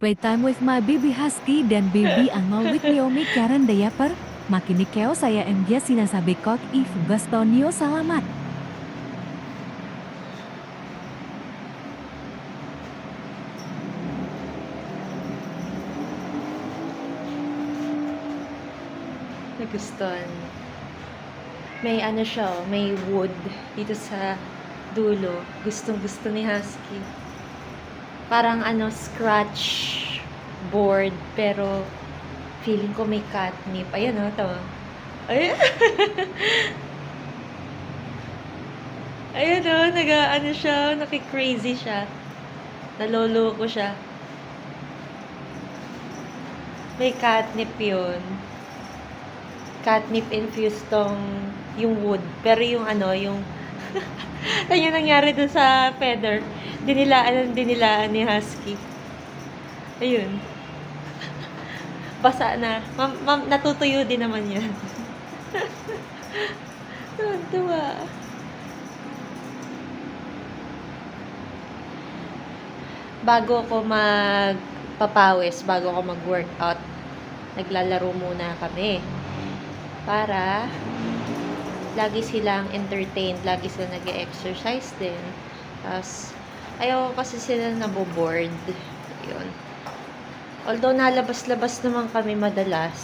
Playtime with my baby husky dan baby angol with Naomi Karen diaper. Makinig kayo saya MG sinasabi kok if Bastonio salamat. Nagustuhan. May ano siya, may wood dito sa dulo. Gustong-gusto ni Husky. Parang scratch board, pero feeling ko may catnip. Ayan to. Ayan. Ayan siya, naki-crazy siya. Naloloko siya. May catnip yun. Catnip infused yung wood. Pero yung yung ano nangyari dun sa feather. Dinilaan ni Husky. Ayun. Basa na. Natutuyo din naman yan. Tuwa. Bago ako magpapawis, bago ako mag-workout, naglalaro muna kami. Para lagi silang entertained, lagi silang nag-exercise din. Tapos, ayaw kasi sila naboboard. Yun. Although nalabas-labas naman kami madalas,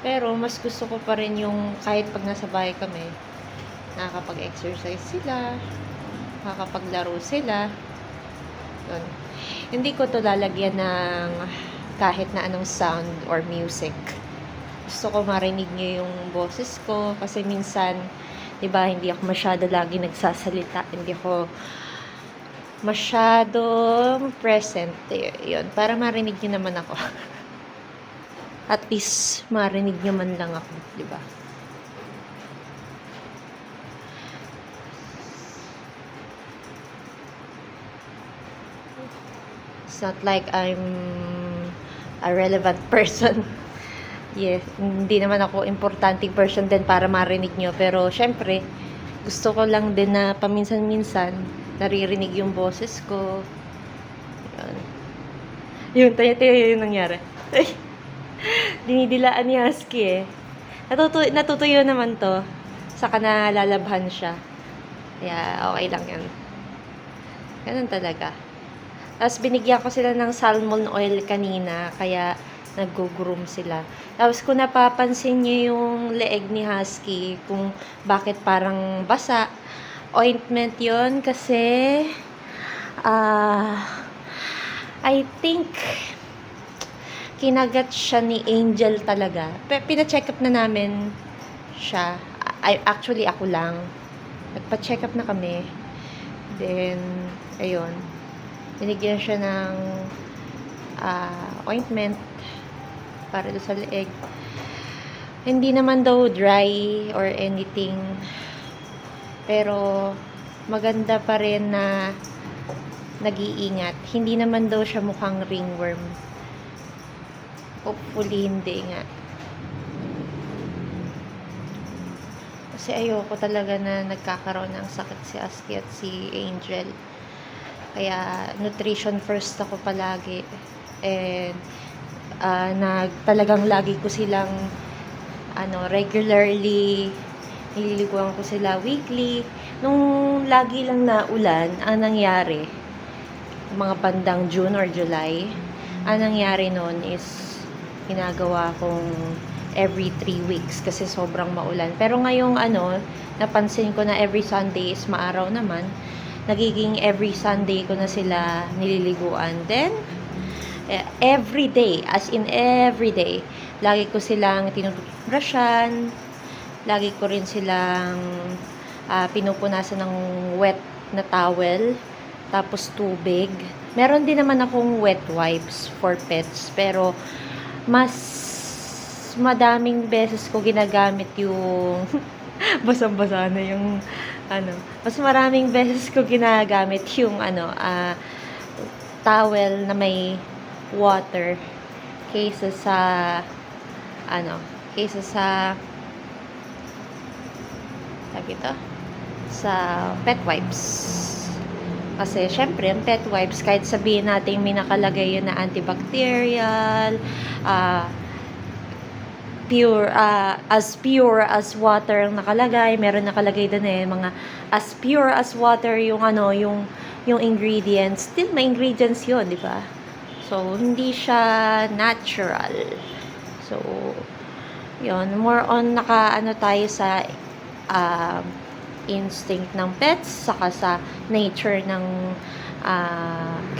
pero mas gusto ko pa rin yung kahit pag nasa bahay kami, nakakapag-exercise sila, nakakapaglaro sila. Yun. Hindi ko to lalagyan ng kahit na anong sound or music. Gusto ko marinig niyo yung boses ko kasi minsan, 'di ba, hindi ako masyado lagi nagsasalita, hindi ako masyadong present. Yun, para marinig niyo naman ako. At least marinig niyo man lang ako, 'di ba? It's not like I'm a relevant person. Yes, hindi naman ako importanteng person din para marinig nyo. Pero, syempre, gusto ko lang din na paminsan-minsan naririnig yung boses ko. Yun. Yun, tayo yung nangyari. Dinidilaan ni Husky eh. Natutuyo naman to. Saka nalalabhan siya. Kaya, okay lang yun. Ganun talaga. Tapos, binigyan ko sila ng salmon oil kanina. Kaya, nag-groom sila. Tapos kung napapansin niyo yung leeg ni Husky, kung bakit parang basa, ointment yon kasi I think kinagat siya ni Angel talaga. Pina-check up na namin siya. Actually, ako lang. Nagpa-check up na kami. Then, ayun. Binigyan siya ng ointment para do sa leeg. Hindi naman daw dry or anything. Pero maganda pa rin na nag-iingat. Hindi naman daw siya mukhang ringworm. Hopefully hindi nga. Kasi ayoko talaga na nagkakaroon ng sakit si Husky at si Angel. Kaya nutrition first ako palagi. And talagang lagi ko silang regularly nililiguan ko sila weekly. Nung lagi lang na ulan, ang nangyari mga bandang June or July, ang nangyari noon is ginagawa kong every 3 weeks kasi sobrang maulan. Pero ngayong napansin ko na every Sunday is maaraw naman, nagiging every Sunday ko na sila nililiguan. Then every day, as in every day, lagi ko silang tinutbrushan, lagi ko rin silang pinupunasan ng wet na towel, tapos tubig. Meron din naman akong wet wipes for pets, pero mas madaming beses ko ginagamit yung basang-basa na yung mas maraming beses ko ginagamit yung towel na may water kaysa sa sa pet wipes. Kasi, syempre, ang pet wipes, kahit sabihin natin may nakalagay yun na antibacterial, ah, pure as water ang nakalagay. Meron nakalagay doon mga as pure as water yung yung ingredients. Still, may ingredients yun, di ba? So, hindi siya natural. So, yun. More on tayo sa instinct ng pets, saka sa nature ng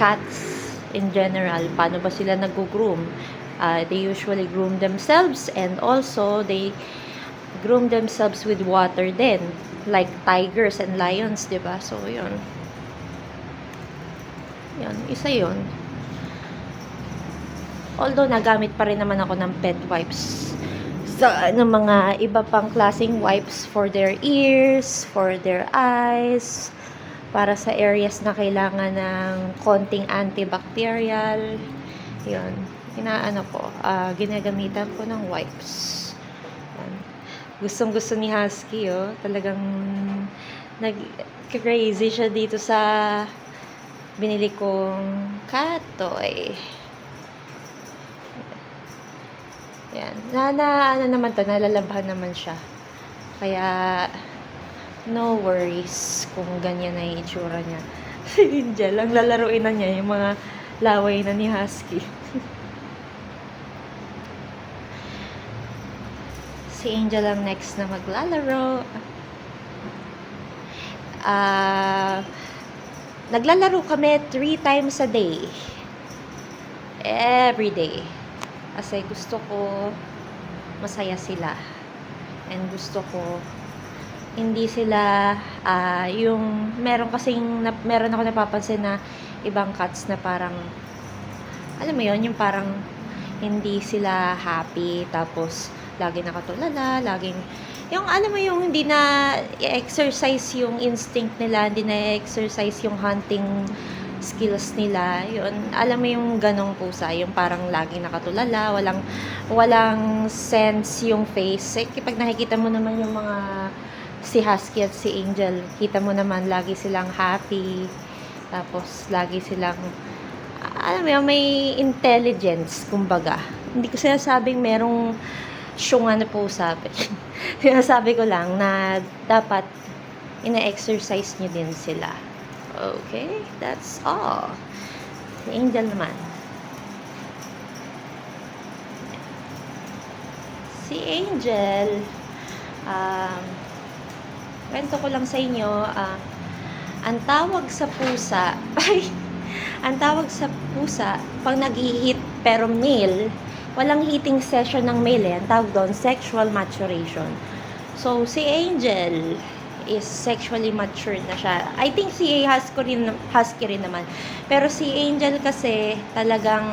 cats in general. Paano ba sila nag-groom? They usually groom themselves, and also they groom themselves with water din, like tigers and lions, diba? So, yun. Yun, isa yun. Although, nagamit pa rin naman ako ng pet wipes ng mga iba pang klaseng wipes for their ears, for their eyes, para sa areas na kailangan ng konting antibacterial. Yun. Ginagamitan ko ng wipes. Yan. Gustong-gusto ni Husky, talagang nag-crazy siya dito sa binili kong cat toy. Yan. Nalalabhan naman siya. Kaya, no worries kung ganyan na yung itsura niya. Si Angel, ang lalaruin na niya yung mga laway na ni Husky. Si Angel ang next na maglalaro. Naglalaro kami 3 times a day. Every day. Kasi gusto ko masaya sila. And gusto ko hindi sila meron ako napapansin na ibang cats na parang alam mo yon, yung parang hindi sila happy, tapos lagi nakatulala, laging yung alam mo yung hindi na exercise yung instinct nila, hindi na exercise yung hunting skills nila. Yun, alam mo yung ganong pusa, yung parang lagi nakatulala, walang sense yung face. Kapag nakikita mo naman yung mga si Husky at si Angel, kita mo naman lagi silang happy, tapos lagi silang alam mo yun, may intelligence, kumbaga. Hindi ko sinasabing merong syunga na pusa. Sinasabi ko lang na dapat ina-exercise nyo din sila. Okay, that's all. Si Angel naman. Si Angel, kwento ko lang sa inyo, ang tawag sa pusa, pag nag-hit pero male, walang hitting session ng male, ang tawag doon, sexual maturation. So, si Angel is sexually matured na siya. I think si Husky rin naman. Pero si Angel kasi talagang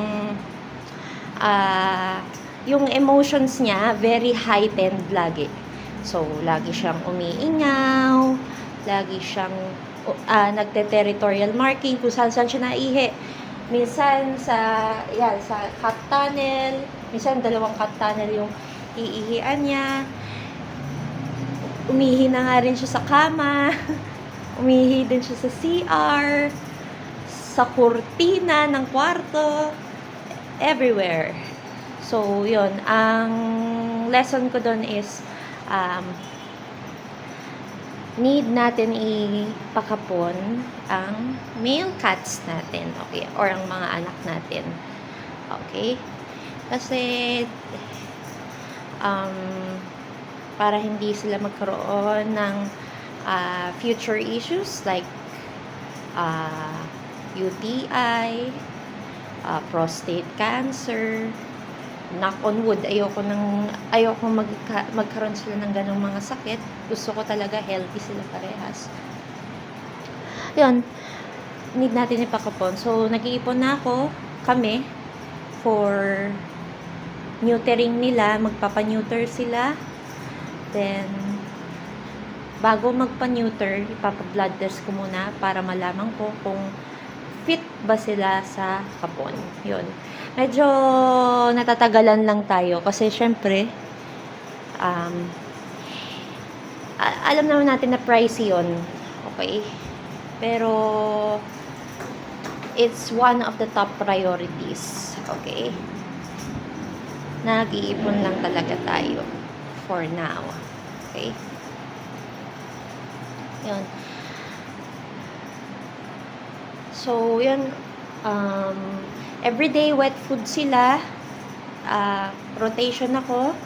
yung emotions niya very heightened lagi. So, lagi siyang umiingaw, lagi siyang nagte-territorial marking kung saan siya naihi. Minsan sa cat tunnel, minsan 2 cat tunnel yung iihian niya. Umihi na nga rin siya sa kama. Umihi din siya sa CR, sa kurtina ng kwarto, everywhere. So, yun. Ang lesson ko doon is need natin ipakapon ang male cats natin, okay? Or ang mga anak natin. Okay? Kasi para hindi sila magkaroon ng future issues like UTI, prostate cancer. Knock on wood, ayoko magkaroon sila ng ganong mga sakit. Gusto ko talaga healthy sila parehas. Yun, need natin ipakapon. So, nag-iipon na kami for neutering nila, magpapa-neuter sila. Then, bago magpa-neuter, ipapa-blood test ko muna para malaman ko kung fit ba sila sa kapon. Yun. Medyo natatagalan lang tayo kasi syempre alam naman natin na pricey yun. Okay? Pero it's one of the top priorities. Okay? Nag-iipon lang talaga tayo for now. Okay? Yun. So, yun. Everyday wet food sila. Rotation ako.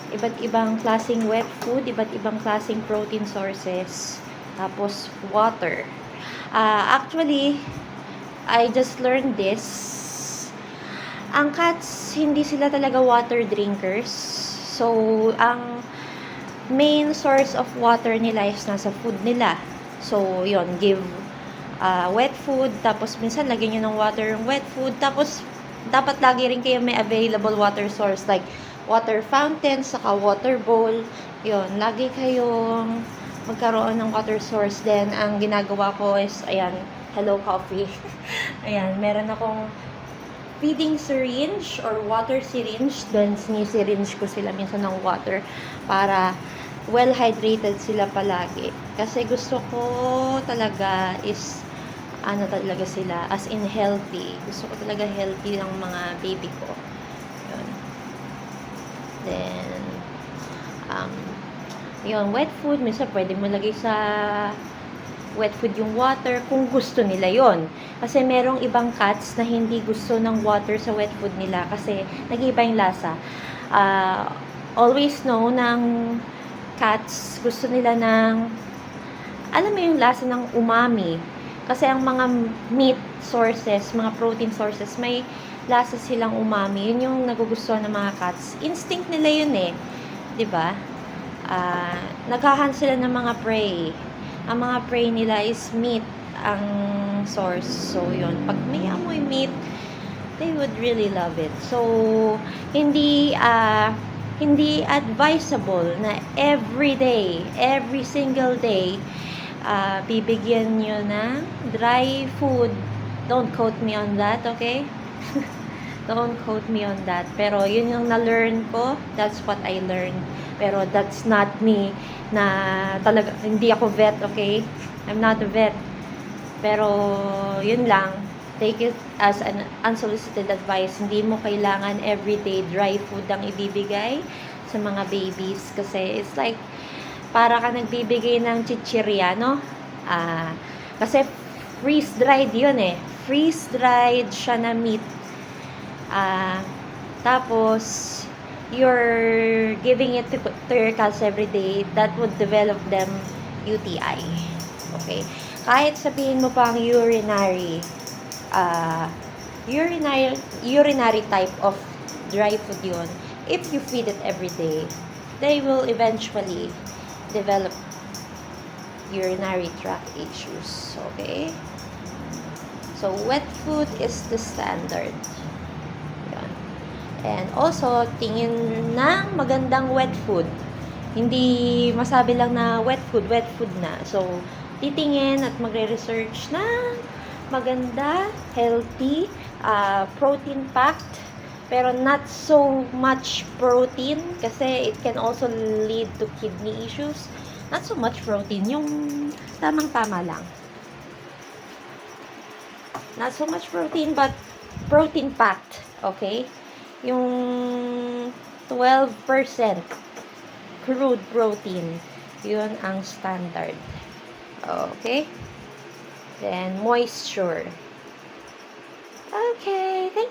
Iba't ibang klaseng wet food, iba't ibang klaseng protein sources, tapos water. Actually, I just learned this. Ang cats, hindi sila talaga water drinkers. So, ang main source of water nila is nasa food nila. So, yon, give wet food, tapos minsan lagyan nyo ng water yung wet food, tapos dapat lagi rin kayo may available water source like water fountain, saka water bowl. Yon, lagi kayong magkaroon ng water source. Then, ang ginagawa ko is, ayan, hello coffee. Ayan, meron akong feeding syringe or water syringe. Then, sini-syringe ko sila minsan ng water para well hydrated sila palagi. Kasi gusto ko talaga is talaga sila, as in healthy. Gusto ko talaga healthy ang mga baby ko. Yun. Then, yun, wet food, minsan pwede mo lagay sa wet food yung water kung gusto nila yon. Kasi merong ibang cats na hindi gusto ng water sa wet food nila kasi nag-iba yung lasa. Always know ng cats, gusto nila ng, alam mo yung lasa ng umami. Kasi ang mga meat sources, mga protein sources, may lasa silang umami. Yun yung nagugustuhan ng mga cats. Instinct nila yun eh. 'Di ba? Naghahunt sila ng mga prey. Ang mga prey nila is meat ang source. So, yun. Pag may amoy meat, they would really love it. So, hindi advisable na every day, every single day, bibigyan nyo ng dry food. Don't quote me on that, okay? Don't quote me on that. Pero yun yung na-learn ko. That's what I learned. Pero that's not me na talaga, hindi ako vet, okay? I'm not a vet. Pero yun lang. Take it as an unsolicited advice. Hindi mo kailangan everyday dry food ang ibibigay sa mga babies. Kasi it's like, para ka nagbibigay ng chichirya, no? Kasi freeze-dried yun eh. Freeze-dried siya na meat. Tapos, you're giving it to your cats every day, that would develop them UTI. Okay? Kahit sabihin mo pang urinary type of dry food yun, if you feed it every day, they will eventually develop urinary tract issues. Okay? So, wet food is the standard. Yan. And also, tingin ng magandang wet food. Hindi masabi lang na wet food na. So, titingin at magre-research na maganda, healthy, protein-packed, pero not so much protein kasi it can also lead to kidney issues. Not so much protein, yung tamang-tama lang. Not so much protein, but protein-packed, okay? Yung 12% crude protein, yun ang standard. Okay? Then, moisture. Okay, thank